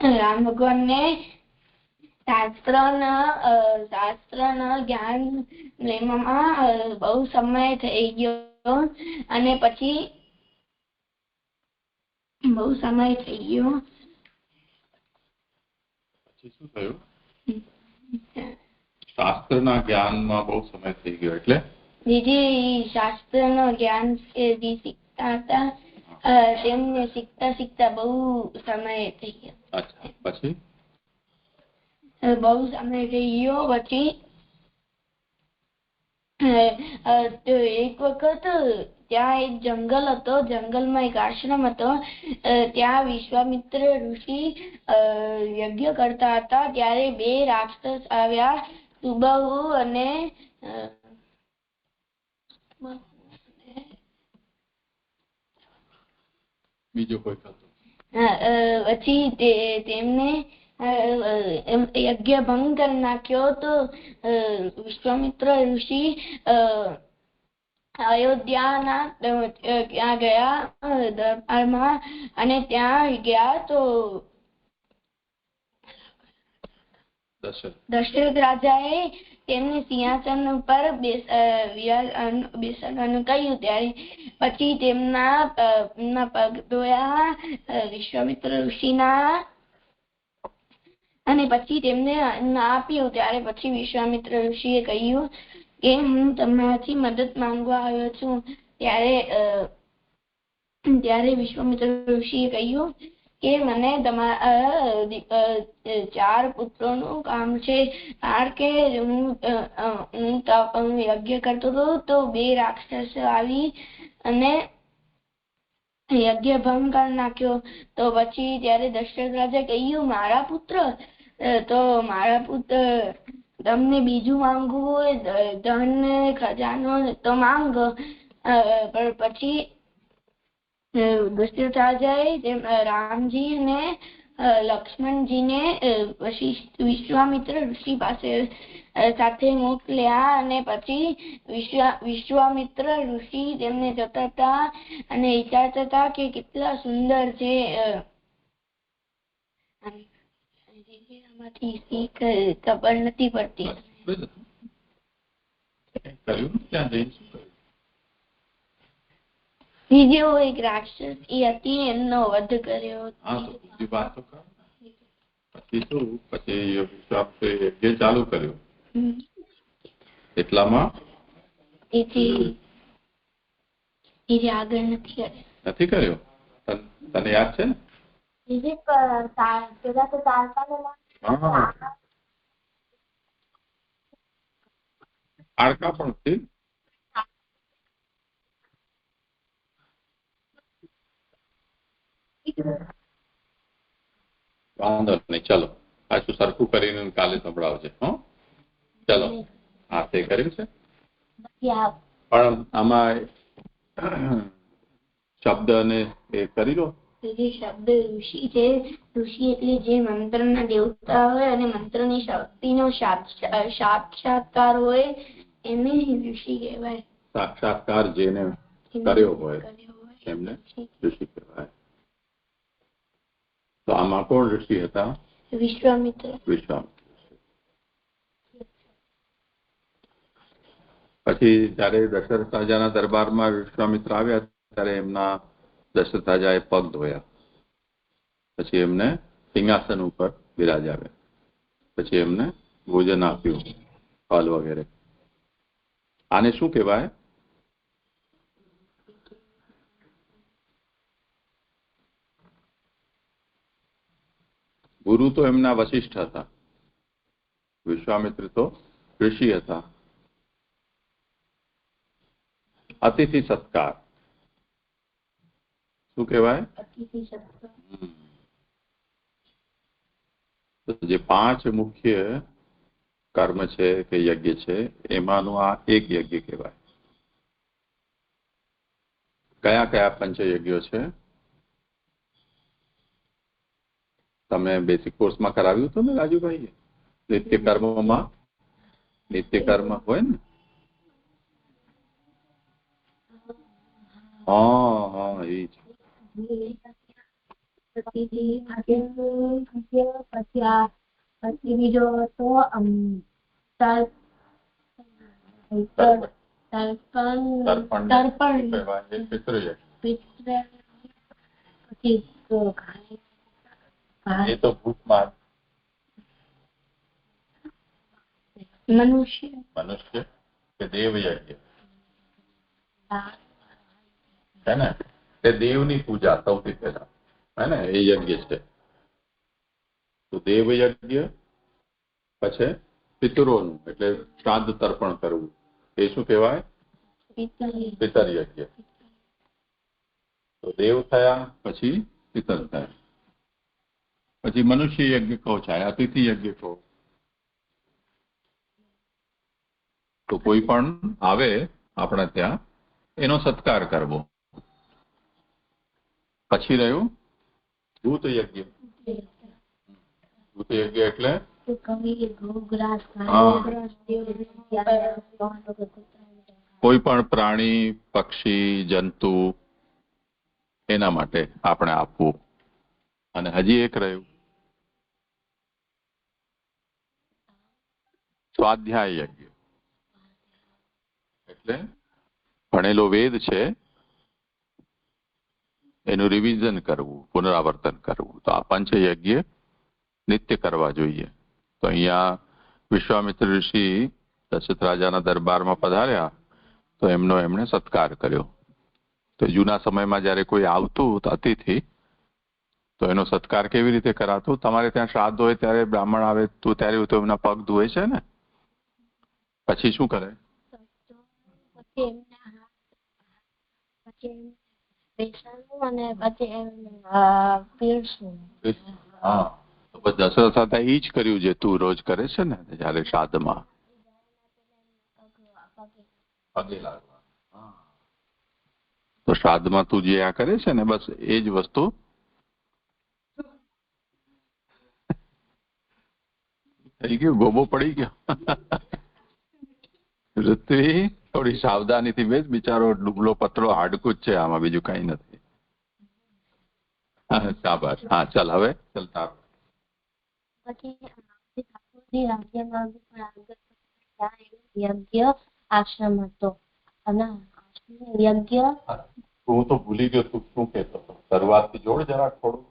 રામ ભગવાન ને શાસ્ત્રના જ્ઞાન લેવામાં બહુ સમય થઈ ગયો અને પછી શું થયું? શાસ્ત્રના જ્ઞાનમાં બહુ સમય થઈ ગયો એટલે શાસ્ત્રનું જ્ઞાન શીખતા હતા તેમને શીખતા બહુ સમય થઈ ગયો. પછી બહુ સમય થઈ ગયો પછી એક વખત ત્યાં એક જંગલ હતો, જંગલમાં એક આશ્રમ હતો. ત્યાં વિશ્વામિત્ર ઋષિ યજ્ઞ કરતા હતા. ત્યારે બે રાક્ષસ આવ્યા, સુબાહુ અને બીજો કોઈ હતો. પછી તેમને યજ્ઞ ભંગ કરી નાખ્યો. તો વિશ્વામિત્ર ઋષિ અયોધ્યાના ત્યાં ગયા દરબારમાં અને ત્યાં ગયા તો દશરથ રાજાએ તેમને સિંહાસન ઉપર બેસવાનું કહ્યું. ત્યારે પછી તેમના પગ ધોયા વિશ્વામિત્ર ઋષિના અને પછી તેમને અન્ન આપ્યું. ત્યારે પછી વિશ્વામિત્ર ઋષિએ કહ્યું કે હું તમારાથી મદદ માંગવા આવ્યો છું. ત્યારે વિશ્વામિત્ર ઋષિએ કહ્યું કે મને તમારા 4 પુત્રોનું કામ છે. કારણ કે હું યજ્ઞ કરતો હતો તો 2 રાક્ષસ આવી અને યજ્ઞ ભંગ કરી નાખ્યો. તો પછી ત્યારે દશરથ રાજા કહ્યું મારા પુત્ર તમને બીજું માંગવું હોય ધન ખજાનો તો માંગો. પણ પછી દશરથ રાજાએ રામજી અને લક્ષ્મણજીને વિશ્વામિત્ર ઋષિ પાસે સાથે મોકલ્યા અને પછી વિશ્વામિત્ર ઋષિ તેમને જતા હતા અને વિચારતા હતા કે કેટલા સુંદર છે. આમાંથી શીખ ખબર નથી પડતી. બીજો એક રાક્ષસ હતી એમનો વધ કર્યો. પછી ચાલુ કર્યું એટલામાં આગળ નથી કર્યો. તને યાદ છે? હાડકા પણ છે. વાંધો નહીં, ચલો પાછું સરખું કરીને કાલે સંભળાવજે. ચલો હા તે કર્યું છે. પણ આમાં શબ્દ ને એ કરી લો. શબ્દ ઋષિ છે. ઋષિ એટલે જે મંત્રના દેવતા હોય અને મંત્રની શક્તિનો સાક્ષાત્કાર હોય એને ઋષિ કહેવાય. સાક્ષાત્કાર જેને કર્યો હોય એમને ઋષિ કહેવાય. તો આમાં કોણ ઋષિ હતા? વિશ્વામિત્ર. પછી જયારે દશરથ રાજાના દરબારમાં વિશ્વામિત્ર આવ્યા ત્યારે એમના દશરથ રાજાએ પગ ધોયા, પછી એમને સિંહાસન ઉપર બિરાજાવ્યા, પછી એમને ભોજન આપ્યું, ફળ વગેરે. આને શું કહેવાય? ગુરુ તો એમના વશિષ્ઠ હતા, વિશ્વામિત્ર તો ઋષિ હતા. અતિથિ સત્કાર શું કહેવાય? જે 5 મુખ્ય કર્મ છે કે યજ્ઞ છે એમાંનું આ એક યજ્ઞ કહેવાય. કયા કયા પંચયજ્ઞો છે? તમે બેસિક કોર્સમાં કરાવ્યું હતું ને રાજુભાઈ? નિત્ય કર્મમાં નિત્ય કર્મ હોય ને? હા એ જ. પછી બીજો તો એ તો ભૂખમાં મનુષ્ય કે દેવયજ્ઞ है ना, તે દેવની પૂજા સૌથી પહેલા है ને, એ યજ્ઞ છે. તો દેવ યજ્ઞ, પછી પિતરોનું એટલે શ્રાદ્ધ તર્પણ કરવું, એ શું કહેવાય? પિતર યજ્ઞ. તો દેવ થયા, પછી પિતર થયા, પછી મનુષ્ય યજ્ઞ કહો ચાહે અતિથિ યજ્ઞ કહો. તો કોઈ પણ આવે આપણા ત્યાં એનો સત્કાર કરવો. પછી રહ્યું ધૂત યજ્ઞ. ધૂત યજ્ઞ એટલે કોઈ પણ પ્રાણી, પક્ષી, જંતુ એના માટે આપણે આપવું. અને હજી એક રહ્યું સ્વાધ્યાય યજ્ઞ, એટલે ભણેલો વેદ છે એનું રિવિઝન કરવું, પુનરાવર્તન કરવું. તો આ પંચયજ્ઞ નિત્ય કરવા જોઈએ. તો અહીંયા વિશ્વામિત્ર ઋષિ દશરથ રાજાના દરબારમાં પધાર્યા તો એમણે સત્કાર કર્યો. તો જૂના સમયમાં જયારે કોઈ આવતું અતિથિ તો એનો સત્કાર કેવી રીતે કરાતો? તમારે ત્યાં શ્રાદ્ધ હોય ત્યારે બ્રાહ્મણ આવે તો ત્યારે તો એમના પગ ધોવે છે ને, પછી શું કરે? હા, તો બસ દશરથ સાથે ઈ જ કર્યું જે તું રોજ કરે છે ને જયારે શ્રાદ્ધમાં. પગે લાગવા. તો શ્રાદ્ધમાં તું જે આ કરે છે ને બસ એ જ વસ્તુ થઈ ગયું, ગોબો પડી ગયો. ઋત્વી થોડી સાવધાનીથી બેસ, બિચારો ડુબલો પતળો હાડકું જ છે, આમાં બીજું કઈ નથી. શાબાશ. હા ચાલ હવે ચાલતા. આશ્રમ હતો અને યજ્ઞ હું તો ભૂલી ગયો તું શું કહેતો હતો. શરૂઆતથી જોડ જરા થોડું.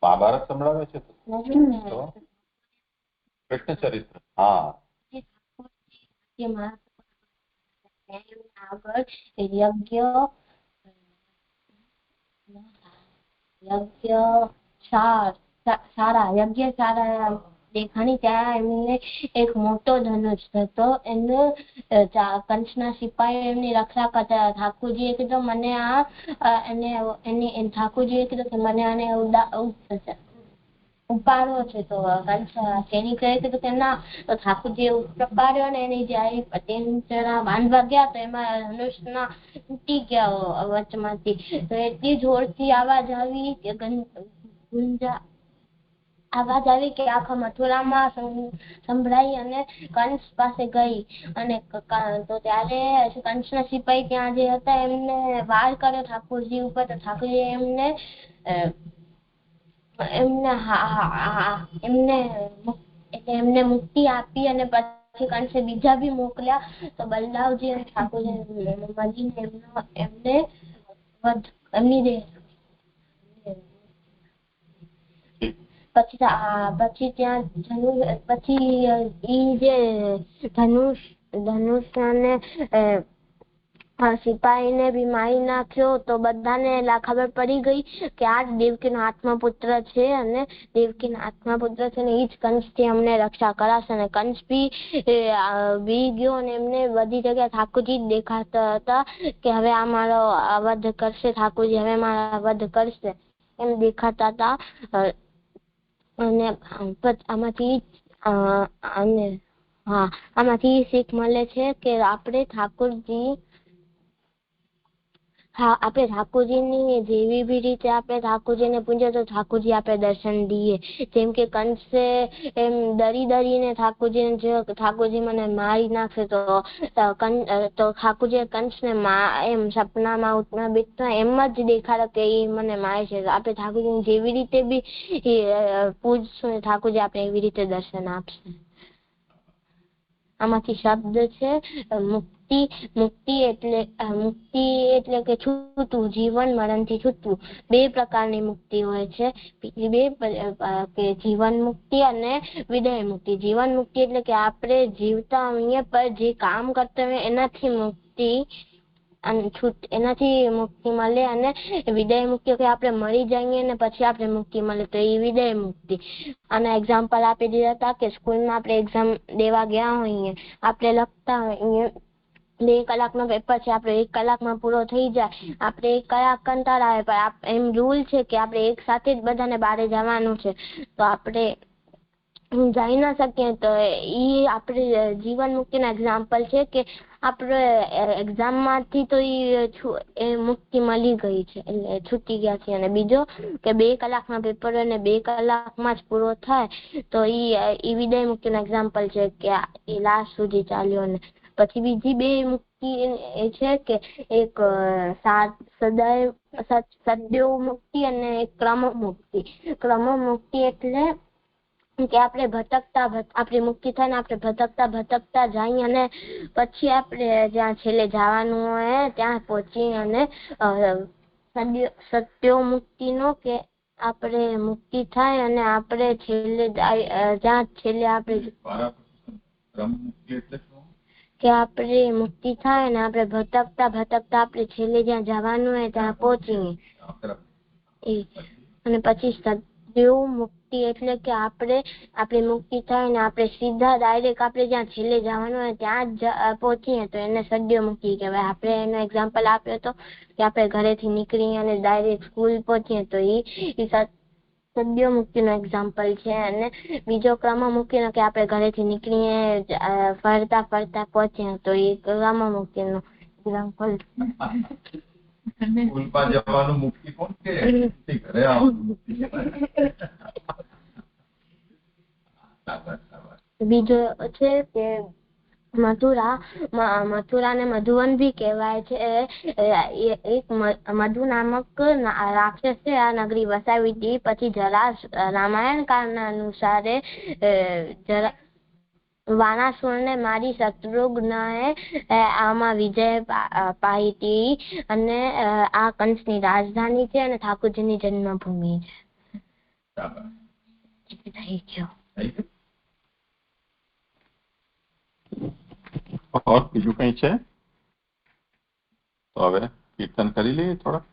મહાભારત સંભળાવે છે કૃષ્ણ ચરિત્ર. હા આગળ યજ્ઞ સારા દેખાણી. ત્યાં એમને એક મોટો ધનુષ હતો. એને કંસના સિપાહીઓ એમની રક્ષા કરતા. ઠાકોરજીએ કીધું મને ઠાકોરજીએ કીધું કે મને આને ઉપાડવો છે. તો કંસ સૈનિકોએ કીધું કે ના. તો ઠાકોરજીએ ઉપાડ્યો ને એની જયારે બાંધવા ગયા તો એમાં ધનુષના તૂટી ગયા વચમાંથી. તો એટલી જોરથી આવાજ આવી કે આખા મથુરામાં સંભળાઈ અને કંસ પાસે ગઈ. અને તો ત્યારે કંસના સિપાહી ત્યાં જે હતા એમને વાર કર્યો ઠાકોરજી ઉપર. તો ઠાકોરજી એમને મુક્તિ આપી અને પછી કંસે બીજા બી મોકલ્યા તો બલદાવજી અને ઠાકોરજી મળીને એમને એમની દેહ પછી ત્યાં પછી ઈ જે ધનુષને સિપાહીને બી મારી નાખ્યો તો બધાને ખબર પડી ગઈ કે આ જ દેવકીનો આત્મપુત્ર છે અને દેવકીનો આત્મપુત્ર છે ને એ જ કંસથી અમને રક્ષા કરાશે. અને કંસ બી બી ગયો અને એમને બધી જગ્યાએ ઠાકોરજી જ દેખાતા હતા કે હવે આ મારો વધ કરશે, ઠાકોરજી હવે મારા વધ કરશે એમ દેખાતા હતા. અને આમાંથી શીખ મળે છે કે આપણે ઠાકોરજીની જેવી બી રીતે આપણે ઠાકોરજીને પૂજે તો ઠાકોરજી આપણે દર્શન દઈએ. જેમ કે કંસે એમ ડરીને ઠાકોરજી મને મારી નાખશે તો ઠાકોરજી કંસને એમ સપનામાં ઉઠના બીતના એમ જ દેખાડે કે એ મને મારે છે. આપણે ઠાકોરજીને જેવી રીતે બી પૂજશું ઠાકોરજી આપણે એવી રીતે દર્શન આપશે. આમાંથી શબ્દ છે મુક્તિ એટલે કે છૂટવું, જીવન મરણથી છૂટવું. બે પ્રકારની મુક્તિ હોય છે, કે જીવન મુક્તિ અને વિદાય મુક્તિ. જીવન મુક્તિ એટલે કે આપણે જીવતા હોઈએ પર જે કામ કરતા હોઈએ એનાથી મુક્તિ મળે. અને વિદાય મુક્તિ કે આપણે મરી જઈએ ને પછી આપણે મુક્તિ મળે તો એ વિદાય મુક્તિ. આના એક્ઝામ્પલ આપી દીધા હતા કે સ્કૂલમાં આપણે એક્ઝામ દેવા ગયા હોઈએ, આપણે લખતા હોઈએ 2 કલાકનો પેપર છે, આપણે 1 કલાકમાં પૂરો થઈ જાય, આપણે 1 કલાક કંટાળા આવે પણ એમ રૂલ છે કે આપણે એક સાથે જ બધાને બહાર જવાનું છે તો આપણે જઈ ના શકીએ તો ઈ આપણે જીવન મુક્તિના એક્ઝામ્પલ છે કે આપણે એક્ઝામમાંથી તો એ મુક્તિ મળી ગઈ છે એટલે છૂટી ગયા છે. અને બીજો કે 2 કલાકના પેપર અને 2 કલાકમાં જ પૂરો થાય તો ઈ વિદાય મુક્તિના એક્ઝામ્પલ છે કે એ લાસ્ટ સુધી ચાલ્યો. ને પછી બીજી 2 મુક્તિ એ છે કે એક સદૈવ મુક્તિ અને ક્રમ મુક્તિ. ક્રમ મુક્તિ એટલે કે આપણે આપણી મુક્તિ થાય ને આપણે ભટકતા જઈએ અને પછી આપણે જ્યાં છેલ્લે જવાનું હોય ત્યાં પહોંચી. અને સત્યો મુક્તિનો કે આપણે મુક્તિ થાય અને આપણે જ્યાં છેલ્લે આપણે કે આપણે મુક્તિ થાય ને આપણે ભટકતા આપણે છેલ્લે જ્યાં જવાનું હોય ત્યાં પહોંચીએ. અને પછી સદૈવ મુક્તિ એટલે કે આપણી મુક્તિ થાય ને આપણે સીધા ડાયરેક્ટ આપણે જ્યાં છેલ્લે જવાનું હોય ત્યાં જ પહોંચીએ તો એને સદૈવ મુક્તિ કહેવાય. આપણે એનો એક્ઝામ્પલ આપ્યો હતો કે આપણે ઘરેથી નીકળીએ અને ડાયરેક્ટ સ્કૂલ પહોંચીએ તો એ સદૈવ મુક્તિનો એક્ઝામ્પલ છે. અને બીજો ક્રમ મુક્તિનો કે આપણે ઘરેથી નીકળીએ ફરતા પહોંચીએ તો એ ક્રમ મુક્તિનો એક્ઝામ્પલ છે. સ્કૂલમાં જવાનું મુક્તિ કોણ કે ઘરે આવવાનું મુક્તિ. બીજો છે કે મથુરા ને મધુવન ભી કહેવાય છે. એક મધુ નામક રાક્ષસ છે આ નગરી વસાવી હતી. પછી રામાયણ કાળના અનુસારે વાનાસુરને મારી શત્રુઘ્નએ આમાં વિજય પાઈ હતી. અને આ કંસની રાજધાની છે અને ઠાકોરજીની જન્મભૂમિ છે. થઈ ગયો. और બીજું કઈ છે તો હવે કીર્તન કરી લઈએ થોડા.